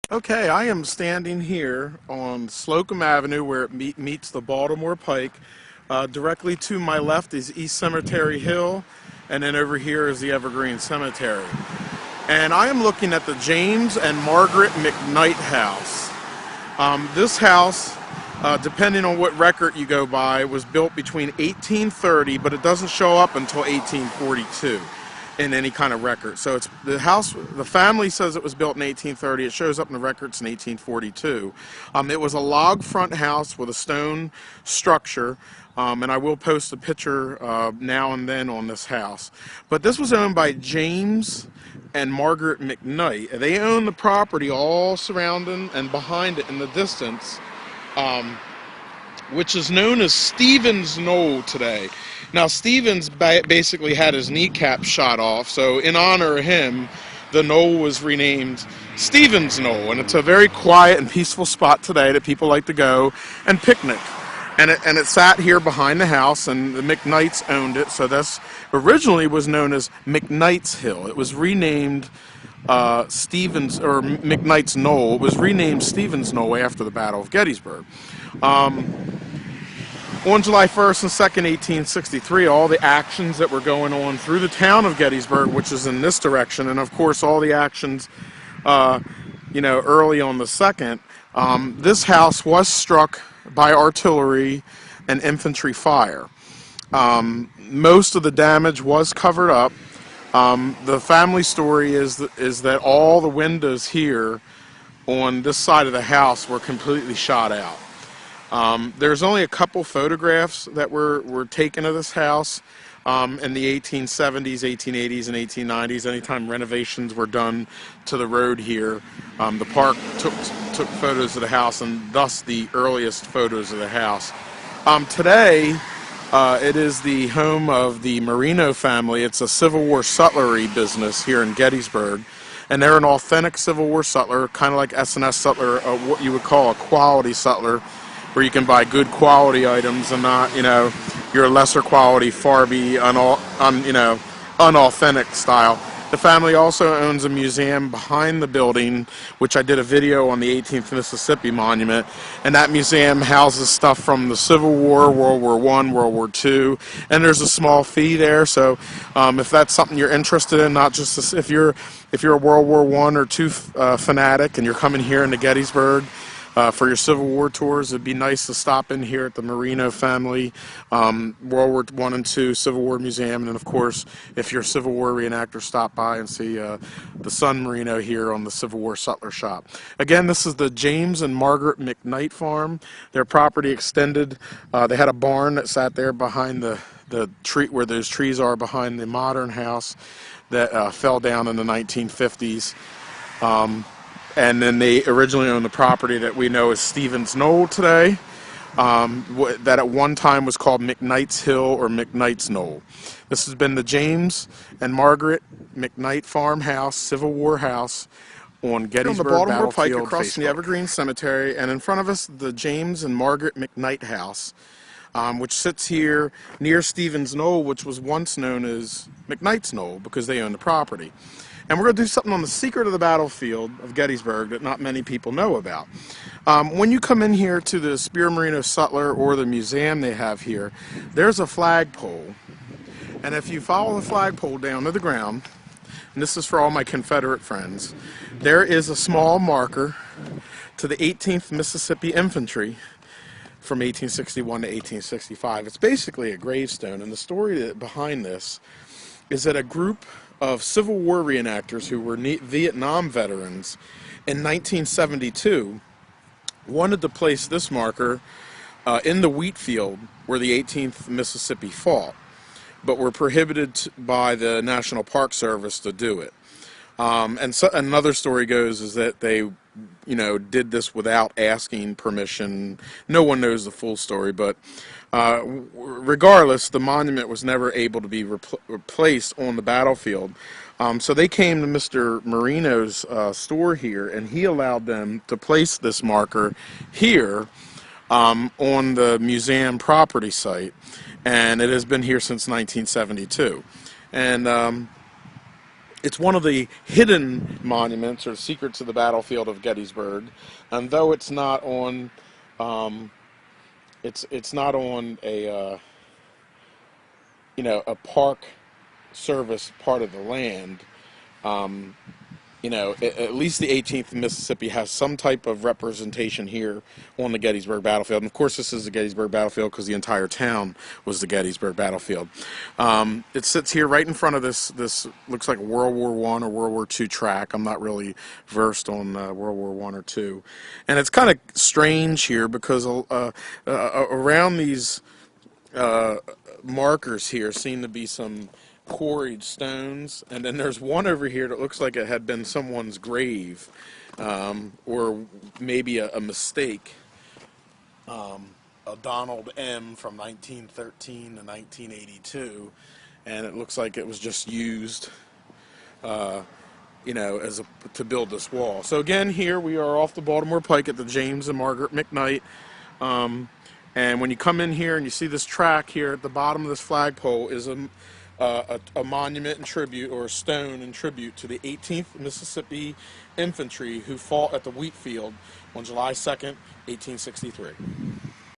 Okay, I am standing here on Slocum Avenue where it meets the Baltimore Pike. Directly to my left is East Cemetery Hill, and then over here is the Evergreen Cemetery. And I am looking at the James and Margaret McKnight house. This house, depending on what record you go by, was built between 1830, but it doesn't show up until 1842 in any kind of record. So it's the house. The family says it was built in 1830. It shows up in the records in 1842. It was a log front house with a stone structure. And I will post a picture now and then on this house. But this was owned by James and Margaret McKnight. They own the property all surrounding and behind it in the distance, which is known as Stevens Knoll today. Now, Stevens basically had his kneecap shot off, so in honor of him, the knoll was renamed Stevens Knoll, and it's a very quiet and peaceful spot today that people like to go and picnic. And it sat here behind the house, and the McKnights owned it, so this originally was known as McKnight's Hill. It was renamed Stevens, or McKnight's Knoll. It was renamed Stevens Knoll after the Battle of Gettysburg. On July 1st and 2nd, 1863, all the actions that were going on through the town of Gettysburg, which is in this direction, and of course all the actions, early on the 2nd, this house was struck by artillery and infantry fire. Most of the damage was covered up. The family story is that all the windows here on this side of the house were completely shot out. There's only a couple photographs that were taken of this house in the 1870s, 1880s, and 1890s. Anytime renovations were done to the road here, the park took photos of the house, and thus the earliest photos of the house. Today, it is the home of the Marino family. It's a Civil War sutlery business here in Gettysburg. And they're an authentic Civil War sutler, kind of like S&S sutler, what you would call a quality sutler, where you can buy good quality items and not, your lesser quality, Farby, unauthentic style. The family also owns a museum behind the building, which I did a video on the 18th Mississippi Monument, and that museum houses stuff from the Civil War, World War I, World War II, and there's a small fee there. So if that's something you're interested in, not just if you're a World War I or II fanatic and you're coming here into Gettysburg for your Civil War tours, it'd be nice to stop in here at the Marino family World War I and II Civil War Museum, and then of course, if you're a Civil War reenactor, stop by and see the son Marino here on the Civil War Sutler Shop. Again, this is the James and Margaret McKnight farm. Their property extended. They had a barn that sat there behind the tree, where those trees are behind the modern house that fell down in the 1950s. And then they originally owned the property that we know as Stevens Knoll today, that at one time was called McKnight's Hill or McKnight's Knoll. This has been the James and Margaret McKnight farmhouse, Civil War house on Gettysburg on the Baltimore Pike across from the Evergreen Cemetery, and in front of us the James and Margaret McKnight house, which sits here near Stevens Knoll, which was once known as McKnight's Knoll because they owned the property. And we're going to do something on the secret of the battlefield of Gettysburg that not many people know about. When you come in here to the Spear Marino Sutler or the museum they have here, there's a flagpole. And if you follow the flagpole down to the ground, and this is for all my Confederate friends, there is a small marker to the 18th Mississippi Infantry from 1861 to 1865. It's basically a gravestone, and the story behind this is that a group of Civil War reenactors who were Vietnam veterans in 1972 wanted to place this marker in the wheat field where the 18th Mississippi fought, but were prohibited by the National Park Service to do it. And so another story goes is that they did this without asking permission. No one knows the full story, but regardless, the monument was never able to be replaced on the battlefield. So they came to Mr. Marino's store here, and he allowed them to place this marker here on the museum property site, and it has been here since 1972. And It's one of the hidden monuments or secrets of the battlefield of Gettysburg, and though it's not on, um, it's not on a a park service part of the land. Um, at least the 18th Mississippi has some type of representation here on the Gettysburg battlefield. And of course, this is the Gettysburg battlefield because the entire town was the Gettysburg battlefield. It sits here right in front of this looks like World War I or World War II track. I'm not really versed on World War I or II. And it's kind of strange here because around these markers here seem to be some quarried stones, and then there's one over here that looks like it had been someone's grave, or maybe a mistake. A Donald M from 1913 to 1982, and it looks like it was just used, as to build this wall. So again, here we are off the Baltimore Pike at the James and Margaret McKnight. And when you come in here and you see this track here at the bottom of this flagpole is a monument and tribute, or a stone in tribute to the 18th Mississippi Infantry who fought at the wheat field on July 2nd, 1863.